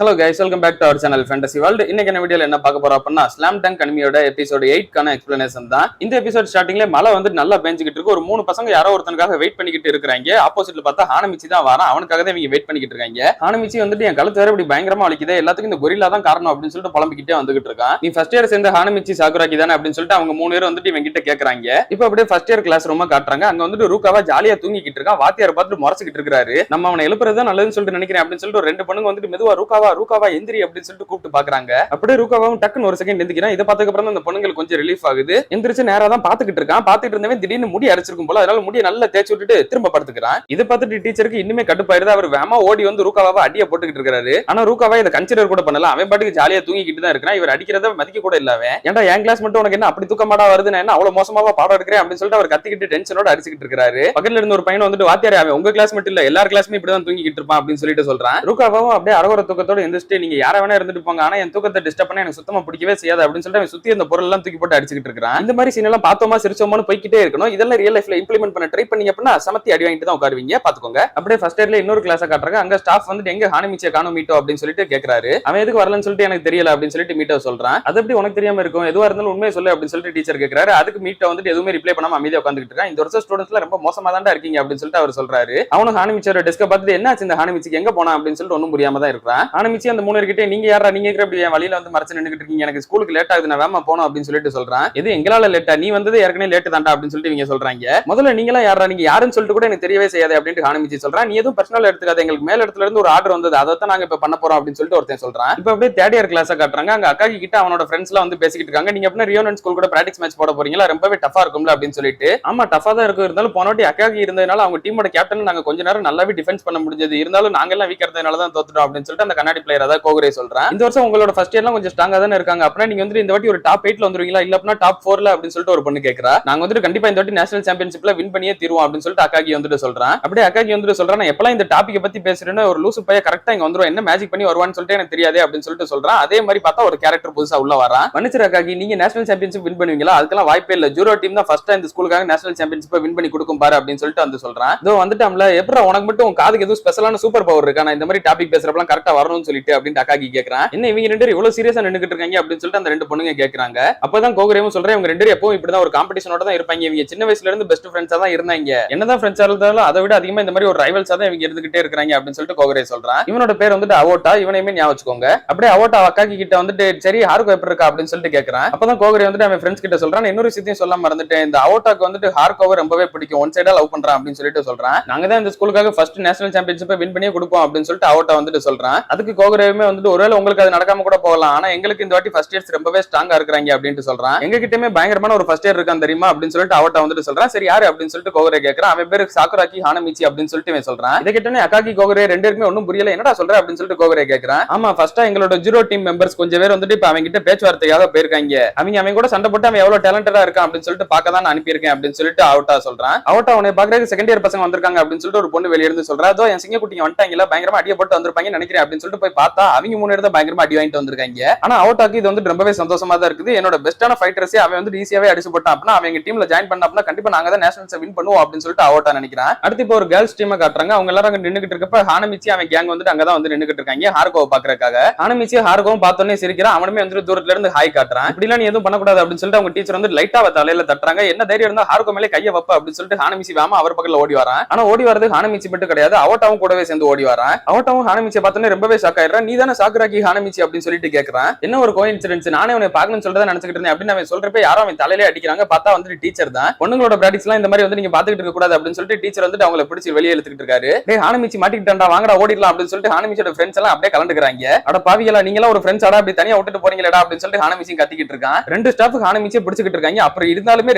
Hello guys, welcome back to our channel Fantasy World. இன்னைக்கு என்ன வீடியோல என்ன பார்க்க போறோம் அப்படின்னா ஸ்லாம் டங்க் அனிமியோட எபிசோட் 8 கான எக்ஸ்பிளனேஷன் தான். இந்த எபிசோட் ஸ்டார்டிங்ல மழை வந்து நல்லா பெஞ்சிக்கிட்டு இருக்கு. ஒரு மூணு பசங்க யாரோ ஒருத்தனுக்காக வெயிட் பண்ணிக்கிட்டு இருக்காங்க. ஆப்போசிட்ல பார்த்தா ஹானமிச்சி தான் வரான். அவனுக்காக தான் இவங்க வெயிட் பண்ணிக்கிட்டு இருக்காங்க. ஹானமிச்சி வந்துட்டு என் கழுத்து வேற இப்படி பயங்கரமா வலிக்குது, எல்லாத்துக்கும் இந்த கொரில்லா தான் காரணம் அப்படின்னு சொல்லிட்டு புலம்பிக்கிட்டே வந்துகிட்டு இருக்கான். நீ ஃபர்ஸ்ட் இயர் சேர்ந்த ஹானமிச்சி சாகுராக்கி தானே அப்படின்னு சொல்லிட்டு அவங்க மூணு பேர் வந்துட்டு இவங்க கிட்ட கேக்குறாங்க. இப்போ அப்படியே ஃபர்ஸ்ட் இயர் கிளாஸ் ரூமா காட்டுறாங்க. அங்க வந்துட்டு ரூகாவா ஜாலியா தூங்கிக்கிட்டு இருக்கான். வாத்தியார் பார்த்துட்டு முறைச்சிக்கிட்டு இருக்காரு. நம்ம அவனை எழுப்புறது நல்லதுன்னு சொல்லிட்டு நினைக்கிறேன் அப்படின்னு சொல்லிட்டு ரெண்டு பொண்ணுங்க வந்துட்டு மெதுவா ரூகாவா எந்திரி அப்படின்னு சொல்லிட்டு கூப்பிட்டு பாக்குறாங்க. அப்படியே ரூகாவும் டக்குன்னு ஒரு செகண்ட் எந்திரிக்கிறான். இதை பார்த்ததுக்கு அப்புறம் அந்த பொண்ணுங்களுக்கு கொஞ்சம் ரிலீஃப் ஆகுது. எந்திரிச்சு நேரா தான் பாத்துக்கிட்டு இருக்கான். பாத்துட்டு இருந்தவன் திடீர்னு முடி அரைச்சிருக்கும் போல, அதனால முடியை நல்லா தேய்ச்சி விட்டுட்டு திரும்ப படுத்துக்கிறான். இதை பார்த்துட்டு டீச்சருக்கு இன்னுமே கடுப்பாயிருது. அவர் வேமா ஓடி வந்து ரூகாவா அடிய போட்டுக்கிட்டு இருக்காரு. ஆனா ரூகாவா இதை கன்சிடர் கூட பண்ணல. அவன் பாட்டுக்கு ஜாலியா தூங்கிக்கிட்டு தான் இருக்கிறான். இவர் அடிக்கிறத மதிக்க கூட இல்ல. அவன் ஏன்டா என் கிளாஸ் மட்டும் உனக்கு என்ன அப்படி தூக்கமாடா வருது, நான் என்ன அவ்வளவு மோசமாவா பாடம் எடுக்கிறேன் அப்படின்னு சொல்லிட்டு அவர் கத்திக்கிட்டு டென்ஷனோட அடிச்சுக்கிட்டு இருக்காரு. பக்கத்துல இருந்த ஒரு பையன் வந்துட்டு வாத்தியாரே அவன் உங்க கிளாஸ் மட்டும் இல்ல எல்லார் கிளாஸ்மே இப்படிதான் தூங்கிக்கிட்டு இருப்பான் அப்படின்னு சொல்லிட்டு சொல்றான். ரூகாவாவும் அப்படியே அரவர தூக்கத்தோட எந்திரிச்சிட்டு நீங்க யார வேணா இருந்துட்டு போங்க, ஆனா என் தூக்கத்தை டிஸ்டர்ப் பண்ண எனக்கு சுத்தமா பிடிக்கவே செய்யாது அப்படின்னு சொல்லிட்டு அவன் சுத்தி அந்த பொருள் எல்லாம் தூக்கி போட்டு அடிச்சுக்கிட்டு இருக்கான். இந்த மாதிரி சீன் எல்லாம் பார்த்தோமா சிரிச்சோமான்னு போய்கிட்டே இருக்கணும். இதெல்லாம் ரியல் லைஃப்ல இம்ப்ளிமெண்ட் பண்ண ட்ரை பண்ணீங்க அப்படின்னா சமத்தி அடி வாங்கிட்டு தான் உட்காருவீங்க, பாத்துக்கோங்க. அப்படியே ஃபர்ஸ்ட் இயர்ல இன்னொரு கிளாஸ் காட்டுறாங்க. அங்க ஸ்டாஃப் வந்துட்டு எங்க ஹானமிச்சியை காணோம் மீட்டோ அப்படின்னு சொல்லிட்டு கேக்குறாரு. அவன் எதுக்கு வரலன்னு சொல்லிட்டு எனக்கு தெரியல அப்படின்னு சொல்லிட்டு மீட்டோ சொல்றான். அது எப்படி உனக்கு தெரியாம இருக்கும், எதுவா இருந்தாலும் உண்மையை சொல்லு அப்படின்னு சொல்லிட்டு டீச்சர் கேக்குறாரு. அதுக்கு மீட்டோ வந்துட்டு எதுவுமே ரிப்ளை பண்ணாம அமைதியா உட்காந்துட்டு இருக்கான். இந்த வருஷம் ஸ்டூடெண்ட்ஸ்ல ரொம்ப மோசமா தான் இருக்கீங்க அப்படின்னு சொல்லிட்டு அவர் சொல்றாரு. அவனும் ஹானமிச்சியோட டெஸ்க பார்த்துட்டு என்ன ஆச்சு இந்த ஹானமிச்சிக்கு எங்க போனா அப்படின்னு சொல்லிட்டு ஒன்னும் புரியாம தான் இருக்கிறான். ஹானமிச்சி அந்த மூணு பேர்கிட்ட நீங்க யாரா, நீங்க இருக்கிற இப்படி வழியில வந்து மறைச்சு நின்னுகிட்டு இருக்கீங்க, எனக்கு ஸ்கூலுக்கு லேட் ஆகுது, நான் வேமா போனோம் அப்படின்னு சொல்லிட்டு சொல்றான். இது எங்களால லேட்டா, நீ வந்தது ஏற்கனவே லேட் தான்டா அப்படின்னு சொல்லிட்டு இவங்க சொல்றாங்க. முதல்ல நீங்களா யாரா, நீங்க யாருன்னு சொல்லிட்டு கூட எனக்கு தெரியவே செய்யாது அப்படின்னு ஹானமிச்சி சொல்றான். நீ எதுவும் பர்சனல் எடுத்துக்காத, எங்களுக்கு மேல இடத்துல இருந்து ஒரு ஆர்டர் வந்தது, அதை தான் நாங்க இப்ப பண்ண போறோம் அப்படின்னு சொல்லிட்டு ஒருத்தன் சொல்றான். இப்ப அப்படியே தேர்ட் இயர் கிளாஸ் காட்டுறாங்க. அங்க அக்காகி கிட்ட அவனோட ஃப்ரெண்ட்ஸ் எல்லாம் வந்து பேசிக்கிட்டு இருக்காங்க. நீங்க அப்படின்னா ரியோனன் ஸ்கூல் கூட பிராக்டிஸ் மேட்ச் போட போறீங்களா, ரொம்பவே டஃபா இருக்கும்ல அப்படின்னு சொல்லிட்டு. ஆமா டஃபா தான் இருக்கும், இருந்தாலும் போனோட்டி அக்காகி இருந்ததுனால அவங்க டீமோட கேப்டன் நாங்க கொஞ்ச நேரம் நல்லாவே டிஃபென்ஸ் பண்ண முடிஞ்சது, இருந்தாலும் நாங்க எல்லாம் வீக்கா இருந்ததுனால தான் தோத்துட்டோம் அப்படின்னு சொல்லிட்டு அந்த கண்ணாடி பிளேயர் அதாவது கோகுரே சொல்றான். இந்த வருஷம் உங்களோட ஃபர்ஸ்ட் இயர்லாம் கொஞ்சம் ஸ்ட்ராங்கா தானே இருக்காங்க, அப்படின்னா நீங்க வந்து இந்த வாட்டி ஒரு டாப் 8ல வந்துருவீங்களா, இல்ல அப்படின்னா டாப் 4ல அப்படின்னு சொல்லிட்டு ஒரு பொண்ணு கேக்குறா. நாங்க வந்துட்டு கண்டிப்பா இந்த வாட்டி நேஷனல் சாம்பியன்ஷிப்ல வின் பண்ணியே தீருவோம் அப்படின்னு சொல்லிட்டு அக்காகி வந்துட்டு சொல்றான். அப்படியே அக்காகி வந்துட்டு சொல்றான், நான் எப்பலாம் இந்த டாபிக் பத்தி பேசுறேன்னு ஒரு லூசு பைய கரெக்டா இங்க வந்துரும், என்ன மேஜிக் பண்ணி வருவான்னு சொல்லிட்டு எனக்கு தெரியாது அப்படின்னு சொல்லிட்டு சொல்றான். அதே மாதிரி பார்த்தா ஒரு கேரக்டர் புதுசா உள்ள வரான். மன்னிச்சிரு அக்காகி, நீங்க நேஷனல் சாம்பியன்ஷிப் வின் பண்ணுவீங்களா, அதுக்கெல்லாம் வாய்ப்பே இல்ல, ஜூரோ டீம் தான் ஃபர்ஸ்ட் இந்த ஸ்கூலுக்காக நேஷனல் சாம்பியன்ஷிப் வின் பண்ணி கொடுக்கும் பாரு அப்படின்னு சொல்லிட்டு வந்து சொல்றான். இதோ வந்துட்டாம்ல, எப்பறம் உனக்கு மட்டும் உன் காதுக்கு எதுவும் ஸ்பெஷலான சூப்பர் பவர் இருக்கா, நான் இந்த மாதிரி டாபிக் பேசுறப்பலாம் கரெக்டா வரணும்னு சொல்லிட்டு அப்படின்னு அக்காகி கேக்குறான். என்ன இவங்க ரெண்டு பேரும் இவ்வளவு சீரியஸா நின்னுகிட்டு இருக்காங்க அப்படின்னு சொல்லிட்டு அந்த ரெண்டு பொண்ணுங்க கேக்குறாங்க. அப்பதான் கோகுரேவும் சொல்றேன், இவங்க ரெண்டு பேரும் எப்பவும் இப்படிதான் ஒரு காம்படிஷனோட தான் இருப்பாங்க, இவங்க சின்ன வயசுல இருந்து பெஸ்ட் ஃப்ரெண்ட்ஸா தான் இருந்தாங்க, என்னதான் ஃப்ரெண்ட்ஸா இருந்தாலும் அதை விட அதிகமா இந்த மாதிரி ஒரு ரைவல்ஸா தான் இவங்க இருந்துகிட்டே இருக்காங்க அப்படின்னு சொல்லிட்டு கோகுரே சொல்றான். இவனோட பேர் வந்துட்டு அவோட்டா, இவனையுமே ஞாபகம் வச்சுக்கோங்க. அப்படியே அவோட்டா அக்காகி கிட்ட வந்துட்டு சரி ஹார்கோ எப்படி இருக்கா அப்படின்னு சொல்லிட்டு கேக்குறான். அப்பதான் கோகுரே வந்துட்டு அவன் ஃப்ரெண்ட்ஸ் கிட்ட சொல்றான், இன்னொரு விஷயத்தையும் சொல்ல மறந்துட்டேன், இந்த அவோட்டாக்கு வந்துட்டு ஹார்கோவை ரொம்பவே பிடிக்கும், ஒன் சைடா லவ் பண்றான் அப்படின்னு சொல்லிட்டு சொல்றான். நாங்க தான் இந்த ஸ்கூலுக்காக ஃபர்ஸ்ட் நேஷனல் சாம்பியன்ஷிப்பை வின் பண்ணியே கொடுப்போம் அப்படின்னு சொல்லிட்டு அவோட்டா வந்துட்டு சொல்றான். அதுக்கு கோகுரேவுமே வந்துட்டு ஒருவேளை உங்களுக்கு அது நடக்காம கூட போகலாம், ஆனா எங்களுக்கு இந்த வாட்டி ஃபர்ஸ்ட் இயர்ஸ் ரொம்பவே ஸ்ட்ராங்கா இருக்காங்க அப்படின்னு சொல்றான். எங்க கிட்டமே பயங்கரமான ஒரு ஃபர்ஸ்ட் இயர் இருக்கான் தெரியுமா அப்படின்னு சொல்லிட்டு அவோட்டா வந்துட்டு சொல்றான். சரி யாரு அப்படின்னு சொல்லிட்டு கோகுரே கேக்குறான். அவன் பேரு சாகுராக்கி ஹானமிச்சி அப்படின்னு சொல்லிட்டு இவன் சொல்றான். இதை கிட்டனே அக்காகி கோகுரே ரெண்டு பேருமே ஒன்னும் புரியல, என்னடா சொல்ற அப்படின்னு சொல்லிட்டு கோகுரே கேக்குறான். ஆமா ஃபர்ஸ்டா எங்களோட ஜீரோ டீம் மெம்பர்ஸ் கொஞ்சம் பேர் வந்துட்டு இப்ப அவங்க கிட்ட பேச்சுவார்த்தைக்காக போயிருக்காங்க, அவங்க கூட சண்டை போட்டு அவன் எவ்வளவு டேலண்டடா இருக்கான் அப்படின்னு சொல்லிட்டு பார்க்க தான் அனுப்பியிருக்கேன் அப்படின்னு சொல்லிட்டு அவோட்டா சொல்றான். அவோட்டா உன்னை பாக்குறதுக்கு செகண்ட் இயர் பசங்க வந்திருக்காங்க அப்படின்னு சொல்லிட்டு ஒரு பொண்ணு வெளிய இருந்து சொல்றா. அதோ என் சிங்க குட்டிங்க வந்துட்டாங்கல, பயங்கரமா அடிய போட்டு வந்திருப்பாங்க நினைக்கிறேன் அப்படின்னு சொல்லிட்டு போய் பார்த்தா அவங்க மூணு பேர் தான் பயங்கரமா அடி வாங்கிட்டு வந்திருக்காங்க. ஆனா அவோட்டாக்கு இது வந்து ரொம்பவே சந்தோஷமா தான் இருக்குது, என்னோட பெஸ்டான ஃபைட்டர்ஸே அவன் வந்து ஈஸியாவே அடிச்சு போட்டான், அப்படின்னா அவங்க டீம்ல ஜாயின் பண்ணா அப்படின்னா கண்டிப்பா நாங்க தான் நேஷனல்ஸ் வின் பண்ணுவோம் அப்படின்னு சொல்லிட்டு அவோட்டா நினைக்கிறான். அடுத்து இப்போ ஒரு கேர்ள்ஸ் டீமை காட்டுறாங்க. அவங்க எல்லாரும் அங்க நின்னுகிட்டு இருக்கப்ப ஹானமிச்சி அவன் கேங் வந்துட்டு அங்கதான் வந்து நின்னுகிட்டு இருக்காங்க ஹார்கோவை பாக்குறதுக்காக. ஹானமிச்சி ஹார்கோவும் பார்த்தோன்னே சிரிக்கிறான். அவனுமே வந்து தூரத்துல இருந்து ஹாய் காட்டுறான். இப்படிலாம் நீ எதுவும் பண்ணக்கூடாது அப்படின்னு சொல்லிட்டு அவங்க டீச்சர் வந்து லைட்டா தலையில தட்டுறாங்க. என்ன தைரியம் இருந்தா ஹார்கோ மேலே கையை வைப்ப அப்படின்னு சொல்லிட்டு ஹானமிச்சி வேமா அவர் பக்கத்துல ஓடி வரான். ஆனா ஓடி வரது ஹானமிச்சி மட்டும் கிடையாது, அவோட்டாவும் கூடவே சேர்ந்து ஓடி வரான். அவோட்டாவும் ஹானமிச்சியை பார்த்தோன்னே ரொம்பவே ஷாக் ஆயிடுறான். நீ தானே சாகுராக்கி ஹானமிச்சி அப்படின்னு சொல்லிட்டு கேட்கறான். என்ன ஒரு கோயின்சிடென்ஸ், நானே அவனை பார்க்கணும்னு சொல்றதை நினைச்சிட்டு இருந்தேன் அப்படின்னு அவன் சொல்றப்ப யாரும் அவன் தலையிலே அடிக்கிறாங்க. பார்த்தா வந்து டீச்சர் தான். பொண்ணுங்களோட பிராக்டிஸ் எல்லாம் இந்த மாதிரி வந்து நீங்க பாத்துக்கிட்டு இருக்க கூடாது அப்படின்னு சொல்லிட்டு டீச்சர் வந்து அவங்களை பிடிச்சி வெளியே எடுத்துக்கிட்டு இருக்காரு. டேய் ஹானமிச்சி மாட்டிக்கிட்டான்டா, வாங்கடா ஓடிடலாம் அப்படின்னு சொல்லிட்டு ஹானமிச்சியோட ஃப்ரெண்ட்ஸ் எல்லாம் அப்படியே கலந்துக்கிறாங்க. அட பாவிகளா, நீங்க எல்லாம் ஒரு ஃப்ரெண்ட்ஸ் ஆடா அப்படி தனியா விட்டுட்டு போறீங்களா அப்படின்னு சொல்லிட்டு ஹானமிச்சி கத்திக்கிட்டு இருக்கான். ரெண்டு ஸ்டாஃப் ஹானமிச்சியை பிடிச்சிட்டு இருக்காங்க. அப்புறம் இருந்தாலுமே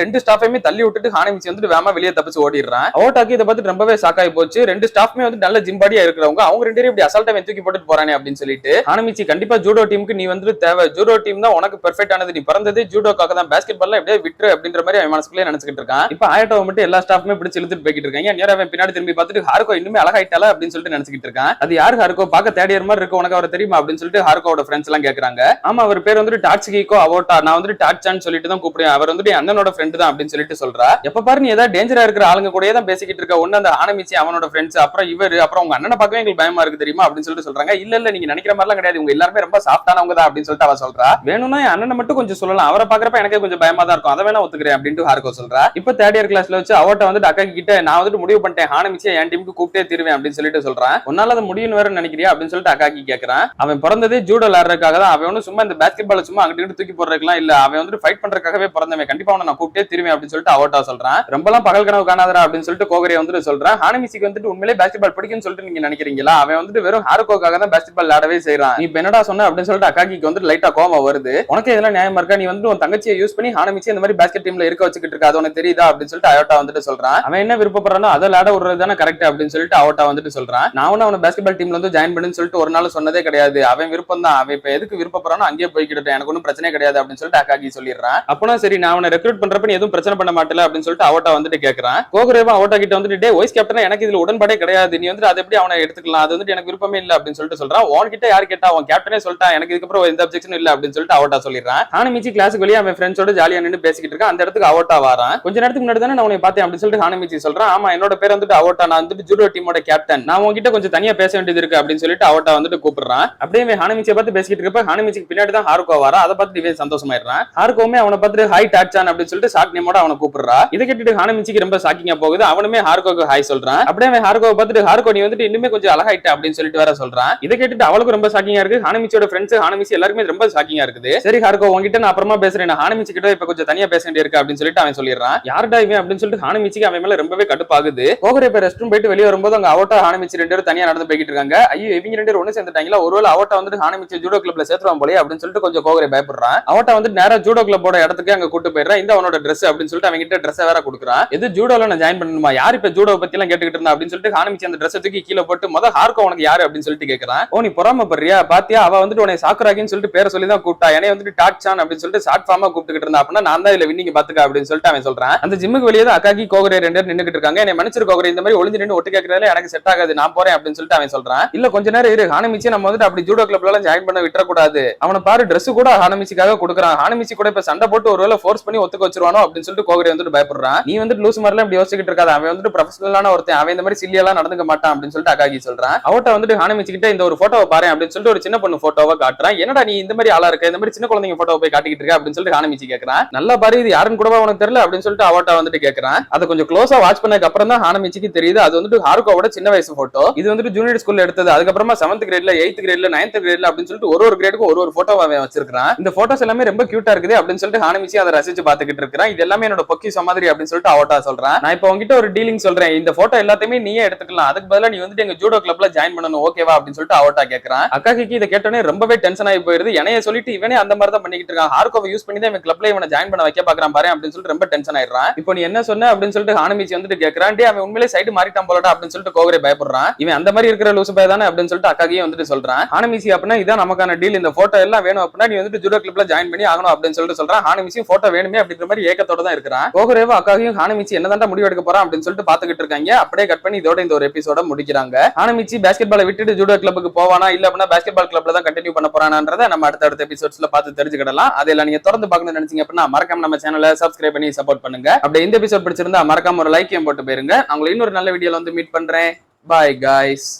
ரெண்டு ஸ்டாஃபையுமே தள்ளி விட்டுட்டு ஹானமிச்சி வந்துட்டு வேமா வெளியே தப்பிச்சு ஓடிடுறான். அவோட்டாக்கு இதை பார்த்து ரொம்பவே ஷாக் ஆகி போச்சு. ரெண்டு ஸ்டாஃப்மே வந்து நல்ல ஜிம்பாடியா இருக்கிறவங்க, அவங்க ரெண்டு பேரும் இப்படி அசால்ட்டா தூக்கி போட்டுட்டு போறானே அப்படின்னு சொல்லிட்டு ஹானமிச்சி கண்டிப்பா ஜூடோ டீமுக்கு நீ வந்து தேவை, ஜூடோ டீம் தான் உனக்கு பெர்ஃபெக்ட் ஆனது, நீ பிறந்தது ஜூடோக்காக தான், பாஸ்கெட் பால்ல எப்படியே விட்டுரு அப்படின்ற மாதிரி அவன் மனசுக்குள்ளே நினைச்சிட்டு இருக்கான். இப்ப ஆயட்டோவை மட்டும் எல்லா ஸ்டாஃப்மே பிடிச்சு இழுத்துட்டு போய்கிட்டு இருக்காங்க. நேரா அவன் பின்னாடி திரும்பி பார்த்துட்டு ஹார்கோ இன்னுமே அழகாயிட்டால அப்படின்னு சொல்லிட்டு நினைச்சிட்டு இருக்கான். அது யாரு ஹார்கோ, பார்க்க தேர்ட் இயர் மாதிரி இருக்கு, உனக்கு அவர் தெரியுமா அப்படின்னு சொல்லிட்டு ஹார்கோவோட ஃப்ரெண்ட்ஸ் எல்லாம் கேக்குறாங்க. ஆமா அவர் பேர் வந்துட்டு டாட்சுகிகோ அவோட்டா, நான் வந்துட்டு டாட்சான்னு சொல்லிட்டு தான் கூப்பிடுவேன், அவர் வந்துட்டு அண்ணனோட ஃப்ரெண்ட் தான் அப்படின்னு சொல்லிட்டு சொல்றா. எப்ப பாரு நீ ஏதாவது டேஞ்சரா இருக்கிற ஆளுங்க கூட தான் பேசிக்கிட்டு இருக்க, ஒண்ணு அந்த ஹானமிச்சி அவனோட ஃப்ரெண்ட்ஸ், அப்புறம் இவர், அப்புறம் உங்க அண்ணனை பார்க்கவே எங்களுக்கு பயமா இருக்கு தெரியுமா அப்படின்னு சொல்லிட்டு சொல்றாங்க. இல்ல இல்ல நீங்க நினைக்கிற மாதிரிலாம் கிடையாது, உங்க எல்லாருமே ரொம்ப சாஃப்டானவங்க தான் அப்படின்னு சொல்லிட்டு அவ சொல்றா. வேணும்னா என் அண்ணனை மட்டும் கொஞ்சம் சொல்லலாம், அவரை பாக்குறப்ப எனக்கே கொஞ்சம் பயமா தான் இருக்கும், அதை வேணா ஒத்துக்கிறேன் அப்படின்ட்டு ஹாருகோ சொல்றா. இப்ப தேர்ட் இயர் கிளாஸ்ல வச்சு அவட்ட வந்து அக்கா கிட்ட நான் வந்து முடிவு பண்ணிட்டேன், ஹானமிச்சியை என் டீமுக்கு கூப்பிட்டே தீருவேன் அப்படின்னு சொல்லிட்டு சொல்றான். உன்னால அதை முடியும்னு வேற நினைக்கிறியா அப்படின்னு சொல்லிட்டு அக்காக்கி கேக்குறான். அவன் பிறந்ததே ஜூடோ விளையாடுறதுக்காக தான், அவன் வந்து சும்மா இந்த பாஸ்கெட் பால் சும்மா அங்கிட்டு தூக்கி போடுறதுலாம் இல்ல, அவன் வந்து ஃபைட் பண்றதுக்காகவே பிறந்தவன், கண்டிப்பா அவனை நான் கூப்பிட்டே தீருவேன் அப்படின்னு சொல்லிட்டு அவட்டா சொல்றான். ரொம்பலாம் பகல் கனவு காணாதரா அப்படின்னு சொல்லிட்டு கோகரே வந்துட்டு சொல்றான். ஹானமிச்சிக்கு வந்துட்டு உண்மையிலே பாஸ்கெட் பால் பிடிக்கும்னு சொல்லிட்டு நீங்க நினைக்கிறீங்களா, அவன் வந்துட்டு வெறும் ஹாருகோக்காக தான் பாஸ்கெட் பால் விளையாடவே செய்யறான், நீ என்னடா சொன்ன அப்படின்னு சொல்லிட்டு அக்காக்கிக்கு வந்து லைட்டா கோவம் வருது. உனக்கு இதெல்லாம் நியாயமா இருக்கா, நீ வந்து உன் தங்கச்சியை யூஸ் பண்ணி ஹானமிச்சி இந்த மாதிரி பாஸ்கெட் டீம்ல இருக்க வச்சுக்கிட்டு இருக்கா, அது உனக்கு தெரியுதா அப்படின்னு சொல்லிட்டு அயோட்டா வந்துட்டு சொல்றான். அவன் என்ன விருப்பப்படுறானோ அதை விளையாட விடுறது தானே கரெக்ட் அப்படின்னு சொல்லிட்டு அயோட்டா வந்துட்டு சொல்றான். நான் அவனை பாஸ்கெட் பால் டீம்ல வந்து ஜாயின் பண்ணுன்னு சொல்லிட்டு ஒரு நாள் சொன்னதே கிடையாது, அவன் விருப்பம் தான், அவன் இப்ப எதுக்கு விருப்பப்படுறானோ அங்கேயே போய்கிட்டு எனக்கு ஒன்றும் பிரச்சனை கிடையாது அப்படின்னு சொல்லிட்டு அக்காக்கி சொல்லிடுறான். அப்பனா சரி நான் அவனை ரெக்ரூட் பண்றப்ப நீ எதுவும் பிரச்சனை பண்ண மாட்டல அப்படின்னு சொல்லிட்டு அவோட்டா வந்துட்டு கேக்குறான். கோகுரேவா அவோட்டா கிட்ட வந்துட்டு டே வைஸ் கேப்டன் எனக்கு இதுல உடன்பாடே கிடையாது, நீ வந்து அதை எப்படி அவனை எடுத்துக்கலாம், அது வந்துட்டு எனக்கு விருப்பமே இல்ல அப்படின்னு சொல்லிட்டு சொல்றான். உன்கிட்ட யார் கேட்டா, அவன் கேப்டனே சொல்லிட்டான், எனக்கு இதுக்கப்புறம் எந்த அப்ஜெக்ஷனும் இல்ல அப்படின்னு சொல்லிட்டு அவோட்டா சொல்லிடுறான். ஹானமிச்சி கிளாஸுக்கு வெளியே அவன் ஃப்ரெண்ட்ஸோட ஜாலியா நின்று பேசிக்கிட்டு இருக்கான். அந்த இடத்துக்கு அவோட்டா வரான். கொஞ்ச நேரத்துக்கு முன்னாடி தானே நான் உன்னை பார்த்தேன் அப்படின்னு சொல்லிட்டு ஹானமிச்சி சொல்றான். ஆமா என்னோட பேர் வந்துட்டு அவோட்டா, நான் வந்துட்டு ஜூடோ டீமோட கேப்டன், நான் உங்ககிட்ட கொஞ்சம் தனியா பேச வேண்டியது இருக்கு அப்படின்னு சொல்லிட்டு அவோட்டா வந்துட்டு கூப்பிடுறான். அப்படியே ஹானமிச்சியை பார்த்து பேசிக்கிட்டு இருக்கப்ப ஹானமிச்சிக்கு பின்னாடி தான் ஹாருகோ வரா. அதை பார்த்து இவன் சந்தோஷமாயிடுறான். ஹாருகோமே அவனை பார்த்து ஹாய் டாச்சான் அப்படின்னு சொல்லிட்டு ஷாக் நேமோட அவனை கூப்பிடுறா. இதை கேட்டுட்டு ஹானமிச்சிக்கு ரொம்ப ஷாக்கிங்கா போகுது. அவனுமே ஹாருகோக்கு ஹாய் சொல்றான். அப்படியே ஹாருகோவை பார்த்துட்டு ஹாருகோ நீ வந்துட்டு இன்னுமே கொஞ்சம் அழகாயிட்ட அப்படின்னு சொல்லிட்டு வேற சொல்றான். இதை கேட்டுட்டு அவளுக்கு ரொம்ப ஷாக்கிங்கா இருக்கு. ஹானமிச்சியோட ஃப்ரெண்ட்ஸ் ஹானமிச்சி எல்லாருமே ரொம்ப ஷாக்கிங்கா இருக்குது. சரி ஹாருகோ உங்ககிட்ட நான் அப்புறமா பேசுறேன், நான் ஹானமிச்சி கிட்ட இப்ப கொஞ்சம் தனியா பேச வேண்டியிருக்கு அப்படின்னு சொல்லிட்டு அவன் சொல்லிடுறான். யார்டா இவன் அப்படின்னு சொல்லிட்டு ஹானமிச்சிக்கு அவன் மேல ரொம்பவே கடுப்பாகுது. கோகரே இப்ப ரெஸ்ட் ரூம் போயிட்டு வெளியே வரும்போது அங்க அவோட்டா ஹானமிச்சி ரெண்டு பேரும் தனியா நடந்து போய்கிட்டு இருக்காங்க. ஐயோ இவங்க ரெண்டு பேரும் ஒண்ணு சேர்ந்துட்டாங்களா, ஒருவேளை அவோட்டா வந்துட்டு ஹானமிச்சி ஜூடோ கிளப்ல சேர்த்துவான் போலே அப்படின்னு சொல்லிட்டு கொஞ்சம் கோகரே பயப்படுறான். அவோட்டா வந்து நேரா ஜூடோ கிளப்போட இடத்துக்கு அங்க கூட்டு போயிடுறான். இந்த அவனோட ட்ரெஸ் அப்படின்னு சொல்லிட்டு அவங்க கிட்ட ட்ரெஸ் வேற கொடுக்குறான். இது ஜூடோல நான் ஜாயின் பண்ணணுமா, யார் இப்ப ஜூடோ பத்தி எல்லாம் கேட்டுக்கிட்டு இருந்தா அப்படின்னு சொல்லிட்டு ஹானமிச்சி அந்த ட்ரெஸ் தூக்கி கீழே போட்டு முதல் ஹாருகோ உனக்கு யாரு அப்படின்னு சொல்லிட்டு கேட்கறான். ஓ நீ பொறாமப்படுறியா, பாத்தியா அவ வந்துட்டு உன்னை சாக்குராகின்னு சொல்லிட்டு பேரை சொல்லி தான் கூப்பிட்டா, என்னை வந்துட்டு டாட்சான் அப்படின்னு சொல்லிட்டு ஷார்ட் ஃபார்மா கூப்பிட்டுக்கிட்டு இருந்தா, அப்படின்னா நான் தான் இதுல வின்னிங் பாத்துக்க அப்படின்னு சொல்லிட்டு அவன் சொல்றான். அந்த ஜிம்முக்கு வெளியே தான் அக்காக்கி கோகரே ரெண்டு பேர் நின்னுக்கிட்டு இருக்காங்க. என்னை மன்னிச்சிரு கோகரே, இந்த மாதிரி ஒளிஞ்சு நின்று ஒட்டு கேட்கறதுல எனக்கு செட் ஆகாது, நான் போறேன் அப்படின்னு சொல்லிட்டு அவன் சொல்றான். இல்ல கொஞ்ச நேரம் இரு, ஹானமிச்சி நம்ம வந்துட்டு அப்படி ஜூடோ கிளப்ல எல்லாம் ஜாயின் பண்ண விட்டுறக்கூடாது, அவனை பாரு ட்ரெஸ் கூட ஹானமிச்சிக்காக கொடுக்குறான், ஹானமிச்சி கூட இப்ப சண்டை போட்டு ஒருவேளை ஃபோர்ஸ் பண்ணி ஒத்துக்க வச்சிருவானோ அப்படின்னு சொல்லிட்டு கோகரே வந்துட்டு பயப்படுறான். நீ வந்துட்டு லூஸ் மாதிரிலாம் இப்படி யோசிச்சுட்டு இருக்காது, அவன் வந்துட்டு ப்ரொஃபஷனலான ஒருத்தன், அவன் இந்த மாதிரி சில்லியெல்லாம் நடந்துக்க மாட்டான் அப்படின்னு சொல்லிட்டு அக்காக்கி சொல்றான். அவட்ட வந்துட்டு ஹானமிச்சி கிட்ட இந்த ஒரு போட்டோவை பாரு அப்படின்னு சொல்லிட்டு ஒரு சின்ன பொண்ணு போட்டோவை காட்டுறான். என்னடா நீ இந்த மாதிரி ஆளா இருக்க, இந்த மாதிரி சின்ன குழந்தைங்க போட்டோவை போய் காட்டிக்கிட்டு இருக்க அப்படின்னு சொல்லிட்டு ஹானமிச்சி கேட்கறான். நல்லா பாரு இது யாருன்னு கூடவா உனக்கு தெரியல அப்படின்னு சொல்லிட்டு அவட்ட வந்துட்டு கேட்கறான். அதை கொஞ்சம் க்ளோஸா வாட்ச் பண்ணதுக்கு அப்புறம் தான் ஹானமிச்சிக்கு தெரியுது அது வந்துட்டு ஹாருகோவோட சின்ன வயசு போட்டோ. இது வந்துட்டு ஜூனியர் ஸ்கூல்ல எடுத்தது. அதுக்கப்புறமா 7th கிரேட்ல 8th கிரேட்ல 9th கிரேட்ல அப்படின்னு சொல்லிட்டு ஒரு கிரேடுக்கு ஒரு போட்டோவை அவன் வச்சிருக்கான். இந்த போட்டோஸ் எல்லாமே ரொம்ப கியூட்டா இருக்குது அப்படின்னு சொல்லிட்டு ஹானமிச்சி அதை ரசிச்சு பாத்துக்கிட்டு இருக்கான். இது எல்லாமே என்னோட பொக்கிஷம் மாதிரி அப்படின்னு சொல்லிட்டு அவட்டா சொல்றான். நான் இப்போ உங்ககிட்ட ஒரு டீலிங் சொல்றேன், இந்த போட்டோ எல்லாத்தையுமே நீயே எடுத்துக்கலாம், அதுக்கு பதிலா நீ வந்துட்டு எங்க ஜூடோ கிளப்ல ஜாயின் பண்ணணும் ஓகேவா அப்படின்னு சொல்லிட்டு அவட்டா கேட்கறான். அக்காக்கு இதை கேட்டோன்னே ரொம்பவே டென்ஷன் ஆகி போயிருது. என்னைய சொல்லிட்டு இவனே அந்த மாதிரி தான் பண்ணிக்கிட்டு இருக்கான், ஹாருகோவை யூஸ் பண்ணி தான் இவன் கிளப்ல இவனை ஜாயின் பண்ண வைக்க பாக்குறான் பாரு அப்படின்னு சொல்லிட்டு ரொம்ப டென்ஷன் ஆயிடுறான். இப்போ நீ என்ன சொன்ன அப்படின்னு சொல்லிட்டு ஹானமிச்சி வந்துட்டு கேட்கறான். டே அவன் உண்மையிலே சைடு மாறிட்டான் போலடா அப்படின்னு சொல்லிட்டு கோகரே பயப்படுறான். இவன் அந்த மாதிரி இருக்கிற லூசு பைய தானே அப்படின்னு சொல்லிட்டு அக்காக்கையும் வந்துட்டு சொல்றான். ஹானமிச்சி அப்படின்னா இதான் நமக்கான டீல், இந்த போட்டோ எல்லாம் வேணும் அப்படின்னா நீ வந்துட்டு ஜூடோ கிளப்ல ஜாயின் பண்ணி ஆகணும் அப்படின்னு சொல்லிட்டு சொல்றான். ஹானமிச்சியும் போட்டோ வேணுமே அப்படிங்கிற மாதிரி ஏக்கத்தோட தான் இருக்கிறான். கோகரேவும் அக்காவையும் ஹானமிச்சி என்னதான் முடிவு எடுக்க போறான் அப்படின்னு சொல்லிட்டு பாத்துக்கிட்டு இருக்காங்க. அப்படியே கட் பண்ணி இதோட இந்த ஒரு எபிசோட முடிக்கிறாங்க. ஹானமிச்சி பாஸ்கெட் பாலை விட்டுட்டு ஜூடோ கிளப்புக்கு போவானா இல்ல அப்படின்னா பாஸ்கெட் பால் கிளப்ல தான் கண்டினியூ பண்ண போறானான்றதை நம்ம அடுத்த எபிசோட்ஸ்ல பார்த்து தெரிஞ்சுக்கிடலாம். அதெல்லாம் நீங்க தொடர்ந்து பார்க்கணும்னு நினைச்சீங்க அப்படின்னா மறக்காம நம்ம சேனலை சப்ஸ்கிரைப் பண்ணி சப்போர்ட் பண்ணுங்க. அப்படியே இந்த எபிசோட் பிடிச்சிருந்தா மறக்காம ஒரு லைக்கையும் போட்டு போயிருங்க. அவங்களை இன்னொரு நல்ல வீடியோல வந்து மீட் பண்றேன். Bye guys.